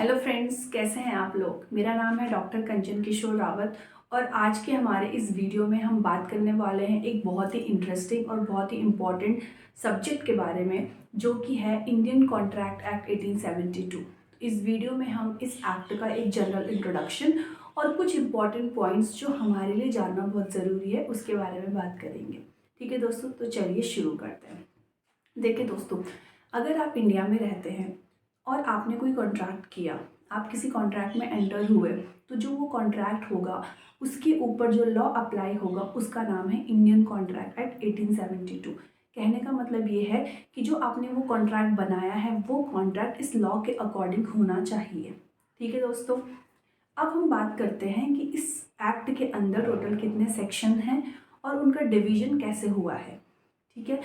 Hello friends, कैसे हैं आप लोग। मेरा नाम है डॉक्टर कंचन किशोर रावत और आज के हमारे इस वीडियो में हम बात करने वाले हैं एक बहुत ही इंटरेस्टिंग और बहुत ही इम्पॉर्टेंट सब्जेक्ट के बारे में, जो कि है इंडियन कॉन्ट्रैक्ट एक्ट 1872। इस वीडियो में हम इस एक्ट का एक जनरल इंट्रोडक्शन और कुछ इम्पॉर्टेंट पॉइंट्स जो हमारे लिए जानना बहुत ज़रूरी है उसके बारे में बात करेंगे। ठीक है दोस्तों, तो चलिए शुरू करते हैं। देखिए दोस्तों, अगर आप इंडिया में रहते हैं और आपने कोई कॉन्ट्रैक्ट किया, आप किसी कॉन्ट्रैक्ट में एंटर हुए, तो जो वो कॉन्ट्रैक्ट होगा उसके ऊपर जो लॉ अप्लाई होगा उसका नाम है इंडियन कॉन्ट्रैक्ट एक्ट 1872। कहने का मतलब ये है कि जो आपने वो कॉन्ट्रैक्ट बनाया है वो कॉन्ट्रैक्ट इस लॉ के अकॉर्डिंग होना चाहिए। ठीक है दोस्तों, अब हम बात करते हैं कि इस एक्ट के अंदर टोटल कितने सेक्शन हैं और उनका डिवीज़न कैसे हुआ है। ठीक है,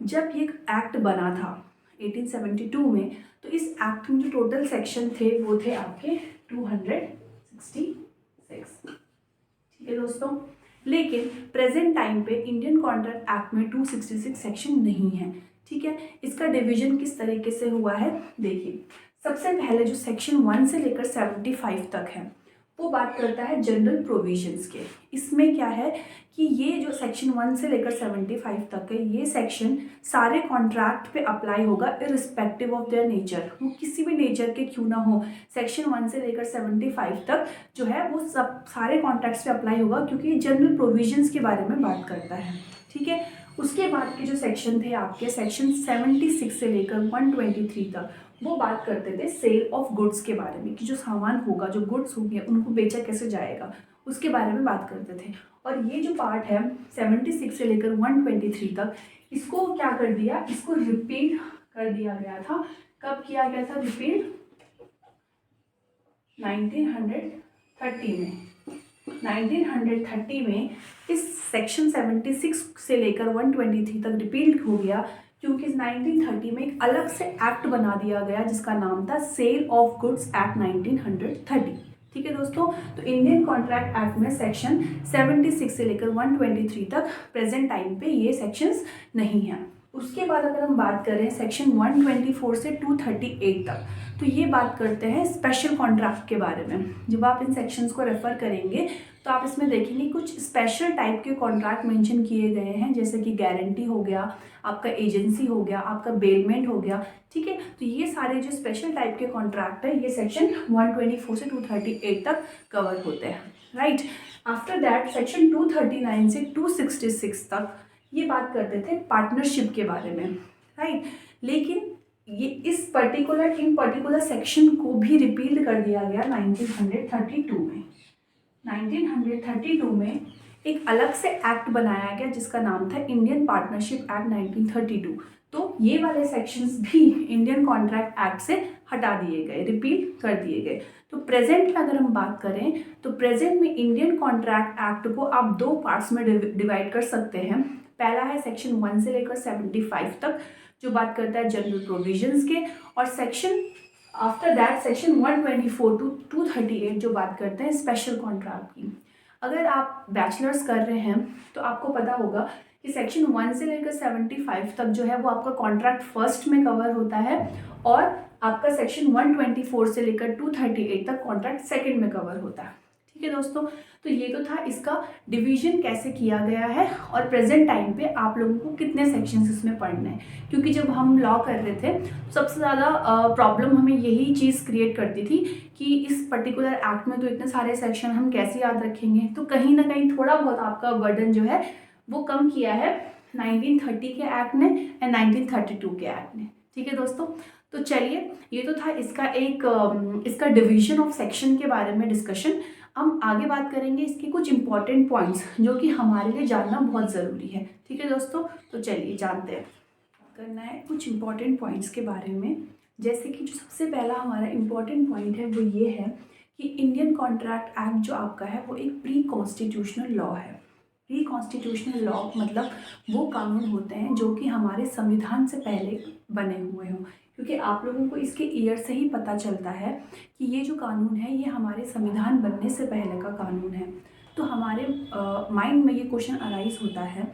जब ये एक्ट बना था 1872 में, तो इस एक्ट में जो टोटल सेक्शन थे वो थे आपके 266। ठीक है दोस्तों, लेकिन प्रेजेंट टाइम पे इंडियन कॉन्ट्रैक्ट एक्ट में 266 सेक्शन नहीं है। ठीक है, इसका डिवीजन किस तरीके से हुआ है, देखिए। सबसे पहले जो सेक्शन 1 से लेकर 75 तक है वो बात करता है जनरल प्रोविजंस के। इसमें क्या है कि ये जो सेक्शन 1 से लेकर 75 तक है, ये सेक्शन सारे कॉन्ट्रैक्ट पे अप्लाई होगा इरिस्पेक्टिव ऑफ देयर नेचर, वो किसी भी नेचर के क्यों ना हो। सेक्शन 1 से लेकर 75 तक जो है वो सब सारे कॉन्ट्रैक्ट्स पे अप्लाई होगा, क्योंकि ये जनरल प्रोविजंस के बारे में बात करता है। ठीक है, उसके बाद के जो सेक्शन थे आपके, सेक्शन 76 से लेकर 123 तक, वो बात करते थे सेल ऑफ गुड्स के बारे में, कि जो सामान होगा, जो गुड्स होंगे, उनको बेचा कैसे जाएगा, उसके बारे में बात करते थे। और ये जो पार्ट है 76 से लेकर 123 तक, इसको क्या कर दिया, इसको रिपीट कर दिया गया था। कब किया गया था रिपीट? 1930 में। 1930 में इस सेक्शन 76 से लेकर 123 तक रिपीट हो गया, क्योंकि 1930 में एक अलग से एक्ट बना दिया गया जिसका नाम था सेल ऑफ गुड्स एक्ट 1930। ठीक है दोस्तों, तो इंडियन कॉन्ट्रैक्ट एक्ट में सेक्शन 76 से लेकर 123 तक प्रेजेंट टाइम पे ये सेक्शंस नहीं हैं। उसके बाद अगर हम बात करें सेक्शन 124 से 238 तक, तो ये बात करते हैं स्पेशल कॉन्ट्रैक्ट के बारे में। जब आप इन सेक्शंस को रेफर करेंगे तो आप इसमें देखेंगे कुछ स्पेशल टाइप के कॉन्ट्रैक्ट मेंशन किए गए हैं, जैसे कि गारंटी हो गया, आपका एजेंसी हो गया, आपका बेलमेंट हो गया। ठीक है, तो ये सारे जो स्पेशल टाइप के कॉन्ट्रैक्ट है, ये सेक्शन 124 से 238 तक कवर होते हैं। राइट, आफ्टर दैट सेक्शन 239 से 266 तक ये बात करते थे पार्टनरशिप के बारे में। राइट, लेकिन ये इन पर्टिकुलर सेक्शन को भी रिपील कर दिया गया 1932 में। 1932 में एक अलग से एक्ट बनाया गया जिसका नाम था इंडियन पार्टनरशिप एक्ट 1932। तो ये वाले सेक्शंस भी इंडियन कॉन्ट्रैक्ट एक्ट से हटा दिए गए, रिपील कर दिए गए। तो प्रेजेंट में अगर हम बात करें तो प्रेजेंट में इंडियन कॉन्ट्रैक्ट एक्ट को आप दो पार्ट्स में डिवाइड कर सकते हैं। पहला है सेक्शन 1 से लेकर 75 तक, जो बात करता है जनरल प्रोविजंस के, और section after that section 124 to 238 जो बात करते हैं स्पेशल कॉन्ट्रैक्ट की। अगर आप बैचलर्स कर रहे हैं तो आपको पता होगा कि सेक्शन 1 से लेकर 75 तक जो है वो आपका कॉन्ट्रैक्ट फर्स्ट में कवर होता है, और आपका सेक्शन 124 से लेकर 238 तक कॉन्ट्रैक्ट सेकंड में कवर होता है। ठीक है दोस्तों, तो ये तो था इसका डिवीजन कैसे किया गया है और प्रेजेंट टाइम पे आप लोगों को कितने सेक्शंस इसमें पढ़ने हैं। क्योंकि जब हम लॉ कर रहे थे तो सबसे ज़्यादा प्रॉब्लम हमें यही चीज़ क्रिएट करती थी कि इस पर्टिकुलर एक्ट में तो इतने सारे सेक्शन हम कैसे याद रखेंगे। तो कहीं ना कहीं थोड़ा बहुत आपका बर्डन जो है वो कम किया है 1930 के एक्ट ने एंड 1932 के एक्ट ने। ठीक है दोस्तों, तो चलिए, ये तो था इसका डिवीजन ऑफ सेक्शन के बारे में डिस्कशन। हम आगे बात करेंगे इसके कुछ इंपॉर्टेंट पॉइंट्स जो कि हमारे लिए जानना बहुत ज़रूरी है। ठीक है दोस्तों, तो चलिए जानते हैं। करना है कुछ इंपॉर्टेंट पॉइंट्स के बारे में, जैसे कि जो सबसे पहला हमारा इंपॉर्टेंट पॉइंट है वो ये है कि इंडियन कॉन्ट्रैक्ट एक्ट जो आपका है वो एक प्री कॉन्स्टिट्यूशनल लॉ है। प्री कॉन्स्टिट्यूशनल लॉ मतलब वो कानून होते हैं जो कि हमारे संविधान से पहले बने हुए हों, क्योंकि आप लोगों को इसके ईयर से ही पता चलता है कि ये जो कानून है ये हमारे संविधान बनने से पहले का कानून है। तो हमारे माइंड में ये क्वेश्चन अराइज होता है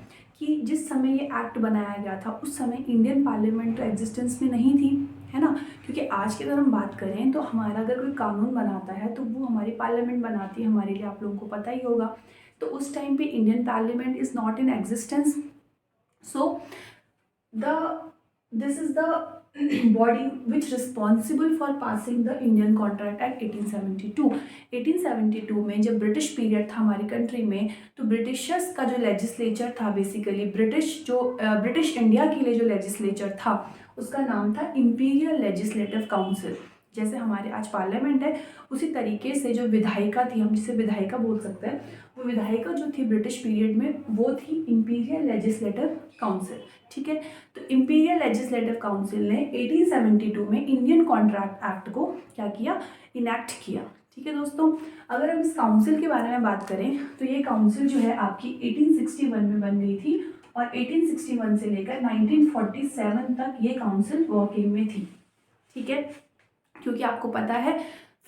कि जिस समय ये एक्ट बनाया गया था उस समय इंडियन पार्लियामेंट तो एग्जिस्टेंस में नहीं थी, है ना, क्योंकि आज की अगर हम बात करें तो हमारा अगर कोई कानून बनाता है तो वो हमारी पार्लियामेंट बनाती है, हमारे लिए, आप लोगों को पता ही होगा। तो उस टाइम पे Indian parliament is not in existence, so the this is the body which responsible for passing the Indian Contract Act 1872। 1872 में जब ब्रिटिश पीरियड था हमारी कंट्री में, तो ब्रिटिशर्स का जो लेजिस्लेचर था, बेसिकली ब्रिटिश इंडिया के लिए जो लेजिस्लेचर था उसका नाम था इंपीरियल लेजिस्लेटिव काउंसिल। जैसे हमारे आज पार्लियामेंट है, उसी तरीके से जो विधायिका थी, हम जिसे विधायिका बोल सकते हैं, वो विधायिका जो थी ब्रिटिश पीरियड में वो थी इंपीरियल लेजिस्लेटिव काउंसिल। ठीक है, तो इंपीरियल लेजिस्लेटिव काउंसिल ने 1872 में इंडियन कॉन्ट्रैक्ट एक्ट को क्या किया, इनैक्ट किया। ठीक है दोस्तों, अगर हम इस काउंसिल के बारे में बात करें तो ये काउंसिल जो है आपकी 1861 में बन गई थी और 1861 से लेकर 1947 तक ये काउंसिल वर्किंग में थी। ठीक है, क्योंकि आपको पता है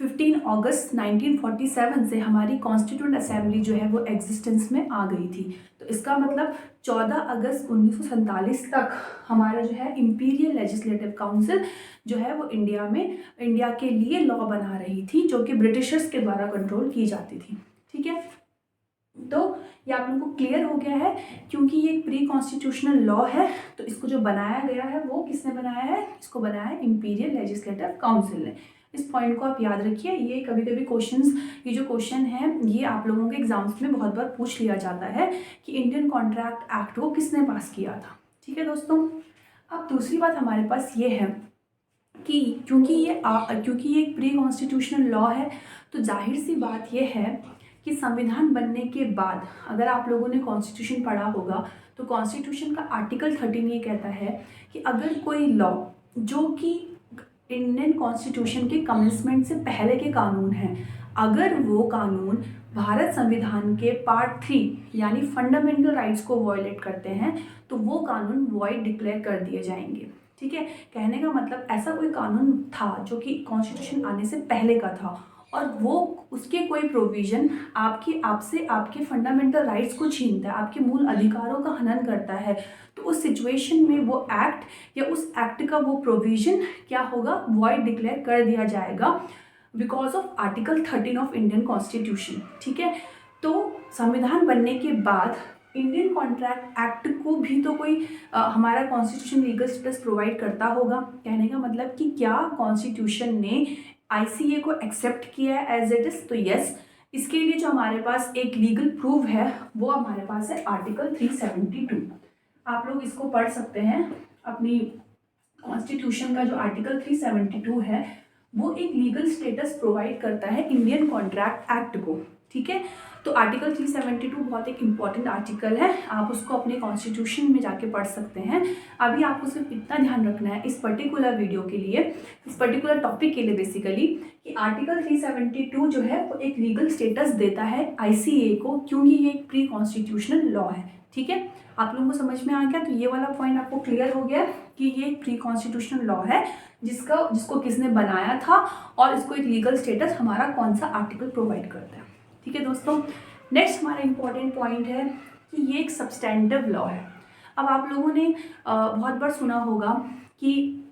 15 अगस्त 1947 से हमारी कॉन्स्टिट्यूंट असेंबली जो है वो एग्जिस्टेंस में आ गई थी। तो इसका मतलब 14 अगस्त 1947 तक हमारा जो है इंपीरियल लेजिस्लेटिव काउंसिल जो है वो इंडिया के लिए लॉ बना रही थी, जो कि ब्रिटिशर्स के द्वारा कंट्रोल की जाती थी। ठीक है, तो ये आप लोगों को क्लियर हो गया है, क्योंकि ये एक प्री कॉन्स्टिट्यूशनल लॉ है, तो इसको जो बनाया गया है वो किसने बनाया है, इसको बनाया है इंपीरियल लेजिस्लेटिव काउंसिल ने। इस पॉइंट को आप याद रखिए, ये कभी कभी ये जो क्वेश्चन है ये आप लोगों के एग्जाम्स में बहुत बार पूछ लिया जाता है कि इंडियन कॉन्ट्रैक्ट एक्ट को किसने पास किया था। ठीक है दोस्तों, अब दूसरी बात हमारे पास ये है कि क्योंकि ये एक प्री कॉन्स्टिट्यूशनल लॉ है, तो जाहिर सी बात ये है कि संविधान बनने के बाद, अगर आप लोगों ने कॉन्स्टिट्यूशन पढ़ा होगा तो कॉन्स्टिट्यूशन का आर्टिकल 13 ये कहता है कि अगर कोई लॉ जो कि इंडियन कॉन्स्टिट्यूशन के कमेंसमेंट से पहले के कानून हैं, अगर वो कानून भारत संविधान के पार्ट 3 यानी फंडामेंटल राइट्स को वॉयलेट करते हैं, तो वो कानून वॉइड डिक्लेयर कर दिए जाएंगे। ठीक है, कहने का मतलब ऐसा कोई कानून था जो कि कॉन्स्टिट्यूशन आने से पहले का था और वो उसके कोई प्रोविज़न आपके फंडामेंटल राइट्स को छीनता है, आपके मूल अधिकारों का हनन करता है, तो उस सिचुएशन में वो एक्ट या उस एक्ट का वो प्रोविज़न क्या होगा, वॉइड डिक्लेयर कर दिया जाएगा because of article 13 of Indian constitution. ठीक है, तो संविधान बनने के बाद इंडियन कॉन्ट्रैक्ट एक्ट को भी तो कोई हमारा कॉन्स्टिट्यूशन लीगल स्टेटस प्रोवाइड करता होगा। कहने का मतलब कि क्या कॉन्स्टिट्यूशन ने ICA को एक्सेप्ट किया है एज इट इज़, तो यस, इसके लिए जो हमारे पास एक लीगल प्रूफ है वो हमारे पास है आर्टिकल 372। आप लोग इसको पढ़ सकते हैं, अपनी कॉन्स्टिट्यूशन का जो आर्टिकल 372 है वो एक लीगल स्टेटस प्रोवाइड करता है इंडियन कॉन्ट्रैक्ट एक्ट को। ठीक है, तो आर्टिकल 372 बहुत एक इम्पॉर्टेंट आर्टिकल है, आप उसको अपने कॉन्स्टिट्यूशन में जाके पढ़ सकते हैं। अभी आपको सिर्फ इतना ध्यान रखना है इस पर्टिकुलर वीडियो के लिए, इस पर्टिकुलर टॉपिक के लिए बेसिकली, कि आर्टिकल 372 जो है वो एक लीगल स्टेटस देता है ICA को, क्योंकि ये एक प्री कॉन्स्टिट्यूशनल लॉ है। ठीक है, आप लोगों को समझ में आ गया, तो ये वाला पॉइंट आपको क्लियर हो गया कि ये एक प्री कॉन्स्टिट्यूशनल लॉ है जिसको किसने बनाया था और इसको एक लीगल स्टेटस हमारा कौन सा आर्टिकल प्रोवाइड करता है। ठीक है दोस्तों, नेक्स्ट हमारा इंपॉर्टेंट पॉइंट है कि ये एक सब्सटेंटिव लॉ है। अब आप लोगों ने बहुत बार सुना होगा कि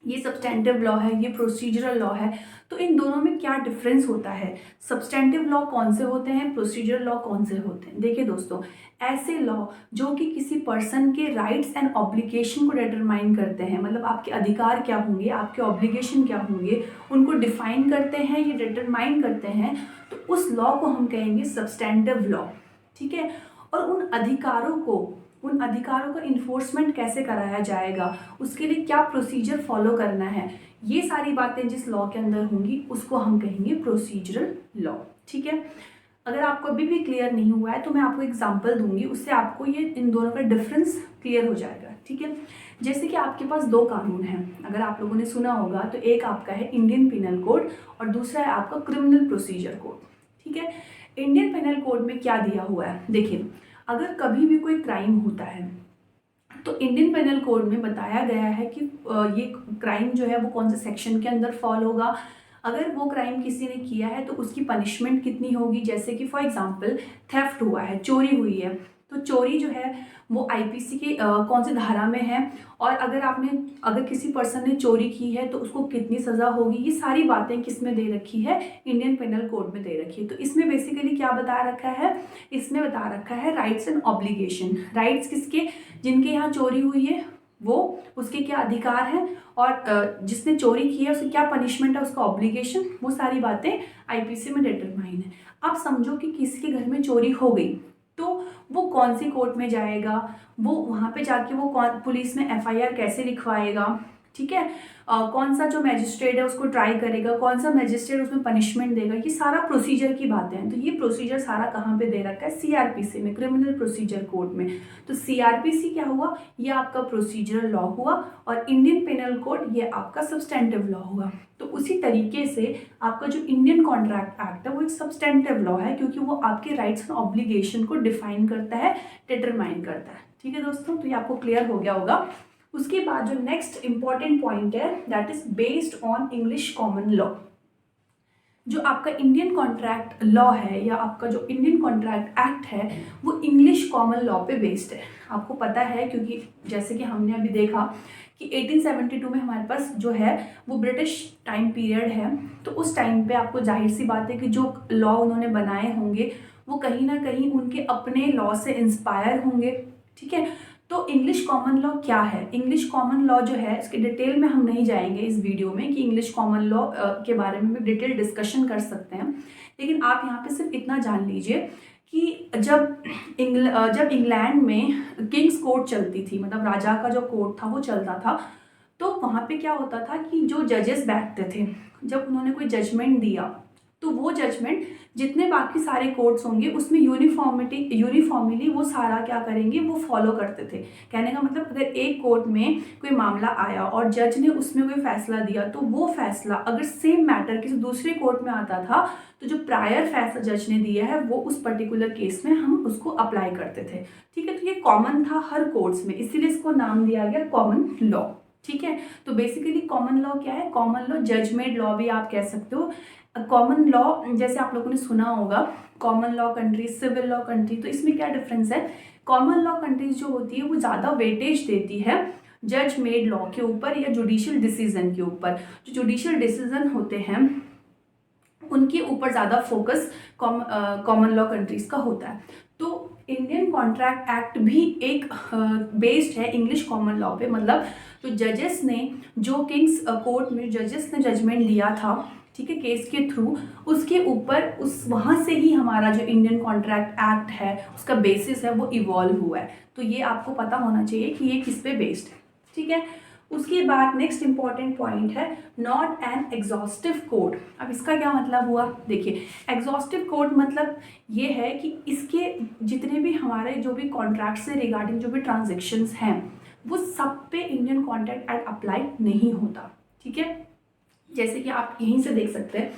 ये सब्सटेंटिव लॉ है, ये प्रोसीजरल लॉ है, तो इन दोनों में क्या डिफरेंस होता है, सब्सटेंटिव लॉ कौन से होते हैं, प्रोसीजरल लॉ कौन से होते हैं। देखिए दोस्तों, ऐसे लॉ जो कि किसी पर्सन के राइट्स एंड ऑब्लिगेशन को डिटरमाइन करते हैं, मतलब आपके अधिकार क्या होंगे, आपके ऑब्लिगेशन क्या होंगे, उनको डिफाइन करते हैं, ये डिटरमाइन करते हैं, तो उस लॉ को हम कहेंगे सब्सटेंटिव लॉ। ठीक है, और उन अधिकारों का इन्फोर्समेंट कैसे कराया जाएगा, उसके लिए क्या प्रोसीजर फॉलो करना है, ये सारी बातें जिस लॉ के अंदर होंगी उसको हम कहेंगे प्रोसीजरल लॉ। ठीक है, अगर आपको अभी भी क्लियर नहीं हुआ है तो मैं आपको एग्जांपल दूंगी, उससे आपको ये इन दोनों का डिफरेंस क्लियर हो जाएगा। ठीक है, जैसे कि आपके पास दो कानून हैं, अगर आप लोगों ने सुना होगा तो एक आपका है इंडियन पिनल कोड और दूसरा है आपका क्रिमिनल प्रोसीजर कोड। ठीक है, इंडियन पिनल कोड में क्या दिया हुआ है, देखिए, अगर कभी भी कोई क्राइम होता है तो इंडियन पेनल कोड में बताया गया है कि ये क्राइम जो है वो कौन से सेक्शन के अंदर फॉल होगा, अगर वो क्राइम किसी ने किया है तो उसकी पनिशमेंट कितनी होगी। जैसे कि फॉर एग्जांपल थेफ्ट हुआ है, चोरी हुई है, तो चोरी जो है वो आईपीसी के कौन सी धारा में है, और अगर किसी पर्सन ने चोरी की है तो उसको कितनी सज़ा होगी, ये सारी बातें किस में दे रखी है, इंडियन पेनल कोड में दे रखी है। तो इसमें बेसिकली क्या बता रखा है, इसमें बता रखा है राइट्स एंड ऑब्लिगेशन। राइट्स किसके, जिनके यहाँ चोरी हुई है वो, उसके क्या अधिकार हैं, और जिसने चोरी की है उसकी क्या पनिशमेंट है, उसका ऑब्लिगेशन, वो सारी बातें आईपीसी में डिटरमाइन है। अब समझो कि किसी के घर में चोरी हो गई तो वो कौन सी कोर्ट में जाएगा, वो वहाँ पे जाके वो पुलिस में एफआईआर कैसे लिखवाएगा, ठीक है, कौन सा जो मैजिस्ट्रेट है उसको ट्राई करेगा, कौन सा मैजिस्ट्रेट उसमें पनिशमेंट देगा, ये सारा प्रोसीजर की बातें हैं। तो ये प्रोसीजर सारा कहाँ पे दे रखा है, सीआरपीसी में, क्रिमिनल प्रोसीजर कोड में। तो सीआरपीसी क्या हुआ, ये आपका प्रोसीजरल लॉ हुआ, और इंडियन पेनल कोड ये आपका सब्सटेंटिव लॉ हुआ। तो उसी तरीके से आपका जो इंडियन कॉन्ट्रैक्ट एक्ट है वो एक सब्सटेंटिव लॉ है, क्योंकि वो आपके राइट्स एंड ऑब्लिगेशन को डिफाइन करता है, डिटरमाइन करता है। ठीक है दोस्तों, तो ये आपको क्लियर हो गया होगा। उसके बाद जो नेक्स्ट इंपॉर्टेंट पॉइंट है that is based on English common law. जो आपका इंडियन कॉन्ट्रैक्ट लॉ है या आपका जो इंडियन कॉन्ट्रैक्ट एक्ट है वो इंग्लिश कॉमन लॉ पे बेस्ड है। आपको पता है, क्योंकि जैसे कि हमने अभी देखा कि 1872 में हमारे पास जो है वो ब्रिटिश टाइम पीरियड है, तो उस टाइम पे आपको जाहिर सी बात है कि जो लॉ उन्होंने बनाए होंगे वो कहीं ना कहीं उनके अपने लॉ से इंस्पायर होंगे। ठीक है, तो इंग्लिश कॉमन लॉ क्या है, इंग्लिश कॉमन लॉ जो है इसके डिटेल में हम नहीं जाएंगे इस वीडियो में कि इंग्लिश कॉमन लॉ के बारे में भी डिटेल डिस्कशन कर सकते हैं, लेकिन आप यहाँ पे सिर्फ इतना जान लीजिए कि जब इंग्लैंड में किंग्स कोर्ट चलती थी, मतलब राजा का जो कोर्ट था वो चलता था, तो वहाँ पे क्या होता था कि जो जजेस बैठते थे, जब उन्होंने कोई जजमेंट दिया तो वो जजमेंट जितने बाकी सारे कोर्ट्स होंगे उसमें यूनिफॉर्मली वो सारा क्या करेंगे, वो फॉलो करते थे। कहने का मतलब अगर एक कोर्ट में कोई मामला आया और जज ने उसमें कोई फैसला दिया तो वो फैसला अगर सेम मैटर किसी दूसरे कोर्ट में आता था तो जो प्रायर फैसला जज ने दिया है वो उस पर्टिकुलर केस में हम उसको अप्लाई करते थे। ठीक है, तो ये कॉमन था हर कोर्ट्स में, इसीलिए इसको नाम दिया गया कॉमन लॉ। ठीक है, तो बेसिकली कॉमन लॉ क्या है, कॉमन लॉ जजमेंट लॉ भी आप कह सकते हो। कॉमन लॉ जैसे आप लोगों ने सुना होगा, common law country, civil law country, तो इसमें क्या डिफरेंस है, कॉमन लॉ कंट्रीज जो होती है वो ज़्यादा वेटेज देती है जज मेड लॉ के ऊपर या जुडिशियल डिसीजन के ऊपर। जो जुडिशियल डिसीजन होते हैं उनके ऊपर ज़्यादा फोकस कॉमन लॉ कंट्रीज का होता है। तो इंडियन कॉन्ट्रैक्ट एक्ट भी एक बेस्ड है इंग्लिश कॉमन लॉ पे, मतलब तो जजेस ने जो किंग्स कोर्ट में जजेस ने जजमेंट दिया था, ठीक है, केस के थ्रू, उसके ऊपर वहाँ से ही हमारा जो इंडियन कॉन्ट्रैक्ट एक्ट है उसका बेसिस है वो इवॉल्व हुआ है। तो ये आपको पता होना चाहिए कि ये किस पे बेस्ड है। ठीक है, उसके बाद नेक्स्ट इंपॉर्टेंट पॉइंट है नॉट एन एग्जॉस्टिव कोड। अब इसका क्या मतलब हुआ, देखिए एग्जॉस्टिव कोड मतलब ये है कि इसके जितने भी हमारे जो भी कॉन्ट्रैक्ट से रिगार्डिंग जो भी ट्रांजेक्शन्स हैं वो सब पे इंडियन कॉन्ट्रैक्ट एक्ट अप्लाई नहीं होता। ठीक है, जैसे कि आप यहीं से देख सकते हैं,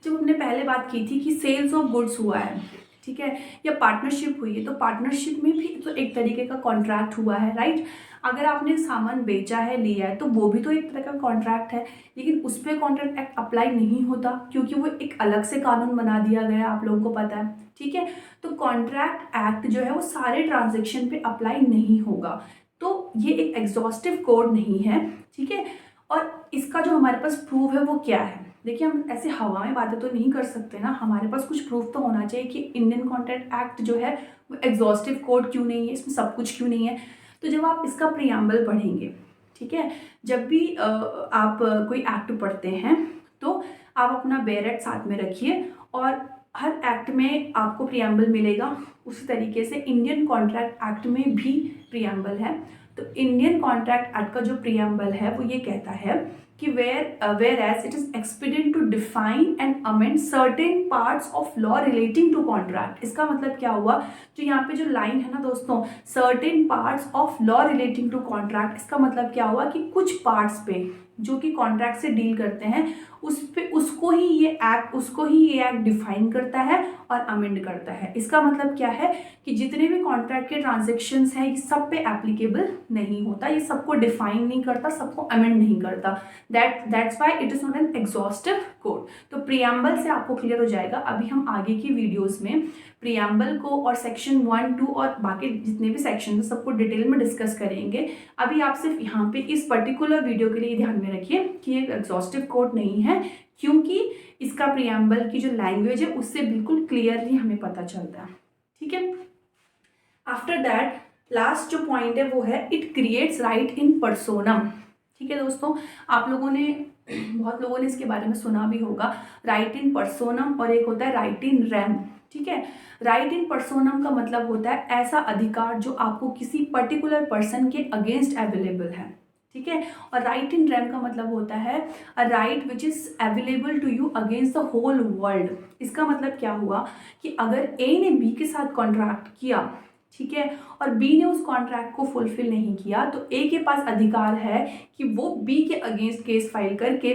जब हमने पहले बात की थी कि सेल्स ऑफ गुड्स हुआ है, ठीक है, या पार्टनरशिप हुई है, तो पार्टनरशिप में भी तो एक तरीके का कॉन्ट्रैक्ट हुआ है, राइट। अगर आपने सामान बेचा है, लिया है, तो वो भी तो एक तरह का कॉन्ट्रैक्ट है, लेकिन उस पर कॉन्ट्रैक्ट एक्ट अप्लाई नहीं होता क्योंकि वो एक अलग से कानून बना दिया गया है, आप लोगों को पता है। ठीक है, तो कॉन्ट्रैक्ट एक्ट जो है वो सारे ट्रांजेक्शन पे अप्लाई नहीं होगा, तो ये एक एग्जॉस्टिव कोड नहीं है। ठीक है, और इसका जो हमारे पास प्रूफ है वो क्या है, देखिए हम ऐसे हवा में बातें तो नहीं कर सकते ना, हमारे पास कुछ प्रूफ तो होना चाहिए कि इंडियन कॉन्ट्रैक्ट एक्ट जो है वो एग्जॉस्टिव कोड क्यों नहीं है, इसमें सब कुछ क्यों नहीं है। तो जब आप इसका प्रियम्बल पढ़ेंगे, ठीक है, जब भी आप कोई एक्ट पढ़ते हैं तो आप अपना बेरेट साथ में रखिए और हर एक्ट में आपको प्रियम्बल मिलेगा। उसी तरीके से इंडियन कॉन्ट्रैक्ट एक्ट में भी प्रियम्बल है। तो इंडियन कॉन्ट्रैक्ट एक्ट का जो प्रियम्बल है वो ये कहता है कि whereas it is expedient to define and amend certain parts of law relating to contract. इसका मतलब क्या हुआ, जो यहाँ पे जो लाइन है ना दोस्तों, certain parts of law relating to contract, इसका मतलब क्या हुआ कि कुछ पार्ट्स पे जो कि कॉन्ट्रैक्ट से डील करते हैं उसको ही ये एक्ट डिफाइन करता है और अमेंड करता है। इसका मतलब क्या है कि जितने भी कॉन्ट्रैक्ट के ट्रांजेक्शन्स हैं ये सब पे एप्लीकेबल नहीं होता, ये सबको डिफाइन नहीं करता, सबको अमेंड नहीं करता। That's why it is not an exhaustive code. तो प्रियम्बल से आपको क्लियर हो जाएगा। अभी हम आगे की वीडियोज़ में प्रियम्बल को और सेक्शन 1, 2 और बाकी जितने भी सेक्शन हैं सबको डिटेल में डिस्कस करेंगे। अभी आप सिर्फ यहाँ पे इस पर्टिकुलर वीडियो के लिए ध्यान में रखिए कि ये एग्जॉस्टिव कोड नहीं है, क्योंकि इसका प्रियम्बल की जो लैंग्वेज है उससे बिल्कुल क्लियरली हमें पता चलता है। ठीक है, आफ्टर दैट लास्ट जो पॉइंट है वो है इट क्रिएट्स राइट इन पर्सोनम। ठीक है दोस्तों, आप लोगों ने बहुत लोगों ने इसके बारे में सुना भी होगा, राइट इन पर्सोनम और एक होता है राइट इन रेम। ठीक है, राइट इन पर्सोनम का मतलब होता है ऐसा अधिकार जो आपको किसी पर्टिकुलर पर्सन के अगेंस्ट अवेलेबल है। ठीक है, और राइट इन रेम का मतलब होता है a right which is available to you against the whole world. इसका मतलब क्या हुआ कि अगर ए ने बी के साथ कॉन्ट्रैक्ट किया, ठीक है, और बी ने उस कॉन्ट्रैक्ट को फुलफिल नहीं किया, तो ए के पास अधिकार है कि वो बी के अगेंस्ट केस फाइल करके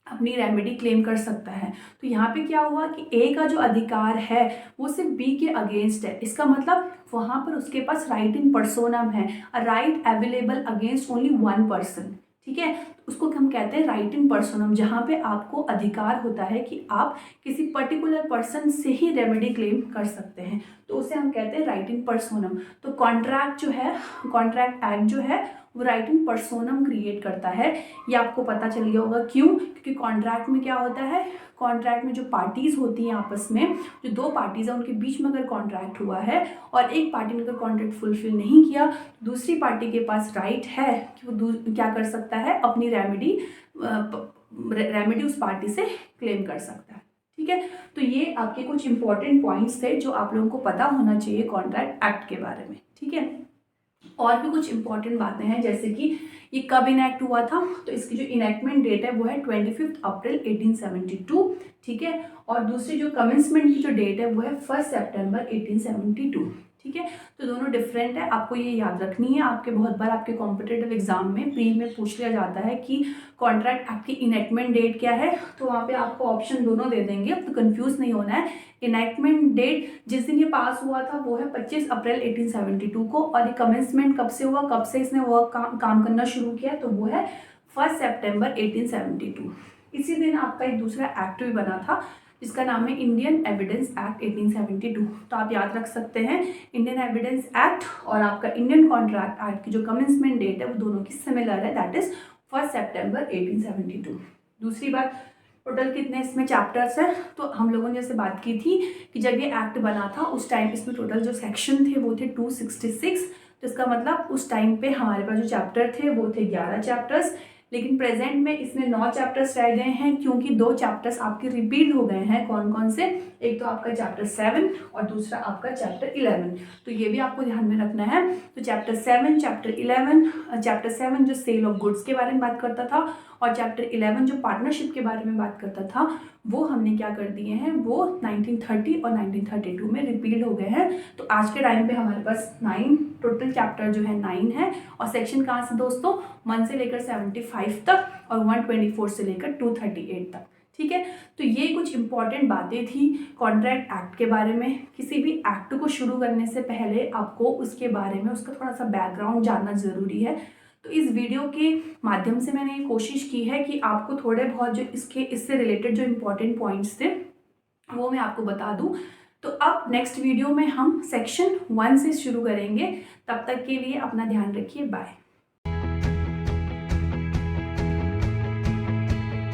अपनी रेमेडी क्लेम कर सकता है। तो यहाँ पे क्या हुआ कि ए का जो अधिकार है वो सिर्फ बी के अगेंस्ट है। इसका मतलब वहाँ पर उसके पास राइट इन पर्सोनम है, a right available against only one person. ठीक है, उसको हम कहते हैं राइट इन पर्सोनम, जहाँ पे आपको अधिकार होता है कि आप किसी पर्टिकुलर पर्सन से ही रेमेडी क्लेम कर सकते हैं, तो उसे हम कहते हैं राइट इन पर्सोनम। तो कॉन्ट्रैक्ट जो है, कॉन्ट्रैक्ट एक्ट जो है वो राइट इन पर्सोनम क्रिएट करता है। ये आपको पता चल गया होगा क्यों, क्योंकि कॉन्ट्रैक्ट में क्या होता है, कॉन्ट्रैक्ट में जो पार्टीज होती हैं आपस में, जो दो पार्टीज हैं उनके बीच में अगर कॉन्ट्रैक्ट हुआ है और एक पार्टी ने अगर कॉन्ट्रैक्ट फुलफिल नहीं किया, तो दूसरी पार्टी के पास राइट है कि वो क्या कर सकता है, अपनी रेमेडी उस पार्टी से क्लेम कर सकता है। ठीक है, तो ये आपके कुछ इंपॉर्टेंट पॉइंट्स थे जो आप लोगों को पता होना चाहिए कॉन्ट्रैक्ट एक्ट के बारे में। ठीक है, और भी कुछ इंपॉर्टेंट बातें हैं, जैसे कि ये कब इनैक्ट हुआ था, तो इसकी जो इनैक्टमेंट डेट है वो है 25 अप्रैल 1872। ठीक है, और दूसरी जो कमेंसमेंट की जो डेट है वो है 1 सितंबर 1872। ठीक है, तो दोनों डिफरेंट है, आपको ये याद रखनी है। आपके बहुत बार आपके कॉम्पिटिटिव एग्जाम में प्री में पूछ लिया जाता है कि कॉन्ट्रैक्ट एक्ट की इनैक्टमेंट डेट क्या है, तो वहाँ पे आपको ऑप्शन दोनों दे देंगे, तो कंफ्यूज नहीं होना है। इनैक्टमेंट डेट जिस दिन ये पास हुआ था वो है 25 अप्रैल 1872 को, और ये कमेंसमेंट कब से हुआ, कब से इसने वर्क काम करना शुरू किया, तो वो है 1 सितंबर 1872। इसी दिन आपका एक दूसरा एक्ट भी बना था जिसका नाम है इंडियन एविडेंस एक्ट 1872। तो आप याद रख सकते हैं इंडियन एविडेंस एक्ट और आपका इंडियन कॉन्ट्रैक्ट एक्ट की जो कमेंसमेंट डेट है वो दोनों की सिमिलर है, दैट इज 1 सितंबर 1872। दूसरी बात, टोटल कितने इसमें चैप्टर्स हैं, तो हम लोगों ने जैसे बात की थी कि जब ये एक्ट बना था उस टाइम इसमें टोटल जो सेक्शन थे वो थे 266। तो इसका मतलब उस टाइम पे हमारे पास जो चैप्टर थे वो थे 11 चैप्टर्स, लेकिन प्रेजेंट में इसमें 9 चैप्टर्स रह गए हैं, क्योंकि 2 चैप्टर्स आपके रिपीट हो गए हैं। कौन कौन से, एक तो आपका चैप्टर 7 और दूसरा आपका चैप्टर 11, तो ये भी आपको ध्यान में रखना है। तो चैप्टर 7, चैप्टर 11, चैप्टर 7 जो सेल ऑफ गुड्स के बारे में बात करता था और चैप्टर 11 जो पार्टनरशिप के बारे में बात करता था, वो हमने क्या कर दिए हैं, वो 1930 और 1932 में रिपीट हो गए हैं। तो आज के टाइम पे हमारे पास 9 टोटल चैप्टर जो है 9 है, और सेक्शन कहाँ से दोस्तों, 1 से लेकर 75 तक और 124 से लेकर 238 तक। ठीक है, तो ये कुछ इंपॉर्टेंट बातें थी कॉन्ट्रैक्ट एक्ट के बारे में। किसी भी एक्ट को शुरू करने से पहले आपको उसके बारे में उसका थोड़ा सा बैकग्राउंड जानना ज़रूरी है। तो इस वीडियो के माध्यम से मैंने ये कोशिश की है कि आपको थोड़े बहुत जो इससे रिलेटेड जो इम्पोर्टेंट पॉइंट्स थे वो मैं आपको बता दूं। तो अब नेक्स्ट वीडियो में हम सेक्शन 1 से शुरू करेंगे। तब तक के लिए अपना ध्यान रखिए, बाय।